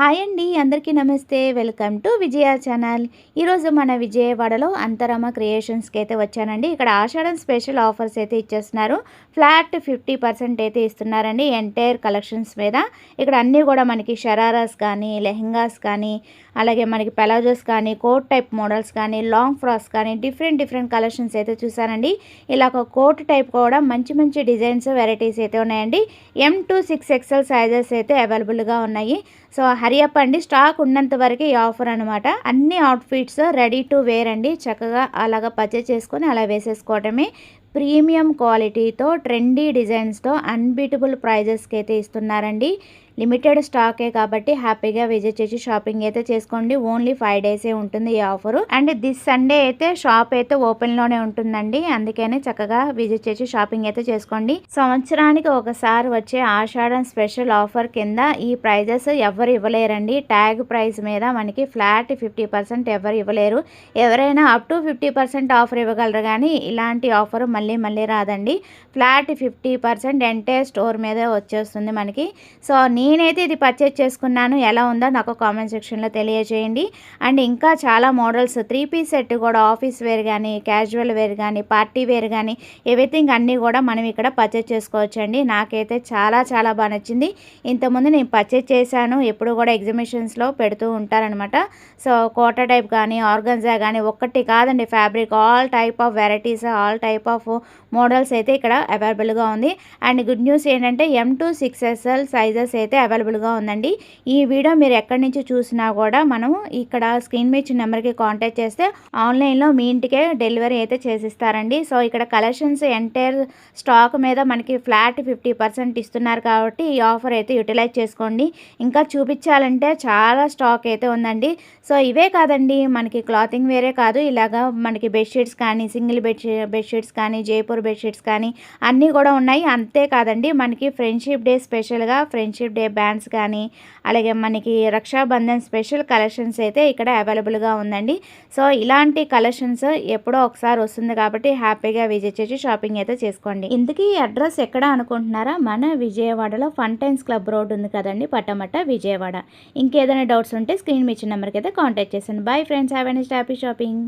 Hi అండి, అందరికీ నమస్తే. Welcome to Vijaya channel. ఈరోజు మన విజయవాడలో అంతరామ క్రియేషన్స్కి అయితే వచ్చానండి. ఇక్కడ ఆషాఢం స్పెషల్ ఆఫర్స్ అయితే ఇచ్చేస్తున్నారు. ఫ్లాట్ 50% అయితే ఇస్తున్నారండి ఎంటైర్ కలెక్షన్స్ మీద. ఇక్కడ అన్నీ కూడా మనకి షరారాస్ కానీ, లెహెంగాస్ కానీ, అలాగే మనకి పెలాజోస్ కానీ, కోట్ టైప్ మోడల్స్ కానీ, లాంగ్ ఫ్రాక్స్ కానీ డిఫరెంట్ కలెక్షన్స్ అయితే చూసానండి. ఇలా ఒక కోట్ టైప్ కూడా మంచి మంచి డిజైన్స్, వెరైటీస్ అయితే ఉన్నాయండి. M to 6XL సైజెస్ అయితే అవైలబుల్గా ఉన్నాయి. సో హరి అప్ అండి, స్టాక్ ఉన్నంత వరకు ఈ ఆఫర్ అనమాట. అన్ని అవుట్ఫిట్స్ రెడీ టు వేర్ అండి. చక్కగా అలాగా పర్చేస్ చేసుకొని అలా వేసేసుకోవటమే. ప్రీమియం క్వాలిటీతో, ట్రెండీ డిజైన్స్తో, అన్బీటబుల్ ప్రైజెస్కి అయితే ఇస్తున్నారండి. లిమిటెడ్ స్టాకే కాబట్టి హ్యాపీగా విజిట్ చేసి షాపింగ్ అయితే చేసుకోండి. ఓన్లీ 5 డేసే ఉంటుంది ఈ ఆఫరు. అండ్ దిస్ సండే అయితే షాప్ అయితే ఓపెన్లోనే ఉంటుందండి. అందుకని చక్కగా విజిట్ చేసి షాపింగ్ అయితే చేసుకోండి. సంవత్సరానికి ఒకసారి వచ్చే ఆషాఢం స్పెషల్ ఆఫర్ కింద ఈ ప్రైజెస్ ఎవరు ఇవ్వలేరండి. ట్యాగ్ ప్రైస్ మీద మనకి ఫ్లాట్ 50% ఎవరు ఇవ్వలేరు. ఎవరైనా అప్ టు 50% ఆఫర్ ఇవ్వగలరు, కానీ ఇలాంటి ఆఫర్ మళ్ళీ రాదండి. ఫ్లాట్ 50% ఎంటైర్ స్టోర్ మీద వచ్చేస్తుంది మనకి. సో నేనైతే ఇది పర్చేజ్ చేసుకున్నాను. ఎలా ఉందో నాకు కామెంట్ సెక్షన్లో తెలియజేయండి. అండ్ ఇంకా చాలా మోడల్స్ 3 పీస్ సెట్ కూడా ఆఫీస్ వేర్ కానీ, క్యాజువల్ వేర్ కానీ, పార్టీ వేర్ కానీ, ఎవ్రీథింగ్ అన్నీ కూడా మనం ఇక్కడ పర్చేజ్ చేసుకోవచ్చండి. నాకైతే చాలా బాగా నచ్చింది. ఇంతకుముందు నేను పర్చేజ్ చేశాను, ఎప్పుడు కూడా ఎగ్జిబిషన్స్లో పెడుతూ ఉంటారనమాట. సో కోటా టైప్ కానీ, ఆర్గన్జా కానీ, ఒక్కటి కాదండి, fabric all type of varieties, all type of models అయితే ఇక్కడ అవైలబుల్గా ఉంది. అండ్ గుడ్ న్యూస్ ఏంటంటే M to 6XL సైజెస్ అయితే అవైలబుల్గా ఉందండి. ఈ వీడియో మీరు ఎక్కడి నుంచి చూసినా కూడా మనము ఇక్కడ స్క్రీన్ మీద ఇచ్చిన నెంబర్కి కాంటాక్ట్ చేస్తే ఆన్లైన్లో మీ ఇంటికే డెలివరీ అయితే చేసిస్తారండి. సో ఇక్కడ కలెక్షన్స్ ఎంటైర్ స్టాక్ మీద మనకి ఫ్లాట్ 50% ఇస్తున్నారు కాబట్టి ఈ ఆఫర్ అయితే యూటిలైజ్ చేసుకోండి. ఇంకా చూపించాలంటే చాలా స్టాక్ అయితే ఉందండి. సో ఇవే కాదండి, మనకి క్లాతింగ్ వేరే కాదు, ఇలాగా మనకి బెడ్షీట్స్ కానీ, సింగిల్ బెడ్షీట్స్ కానీ, జైపూర్ బెడ్షీట్స్ కానీ అన్నీ కూడా ఉన్నాయి. అంతేకాదండి, మనకి ఫ్రెండ్షిప్ డే స్పెషల్గా ఫ్రెండ్షిప్ డే బ్యాండ్స్ కానీ, అలాగే మనకి రక్షాబంధన్ స్పెషల్ కలెక్షన్స్ అయితే ఇక్కడ అవైలబుల్గా ఉందండి. సో ఇలాంటి కలెక్షన్స్ ఎప్పుడో ఒకసారి వస్తుంది కాబట్టి హ్యాపీగా విజిట్ చేసి షాపింగ్ అయితే చేసుకోండి. ఇందుకీ అడ్రస్ ఎక్కడ అనుకుంటున్నారా? మన విజయవాడలో ఫంటైన్స్ క్లబ్ రోడ్ ఉంది కదండి, పట్టమట్ట విజయవాడ. ఇంకేదైనా డౌట్స్ ఉంటే స్క్రీన్ మీద ఇచ్చిన నెంబర్కి అయితే కాంటాక్ట్ చేయండి. Bye friends, have a nice happy shopping.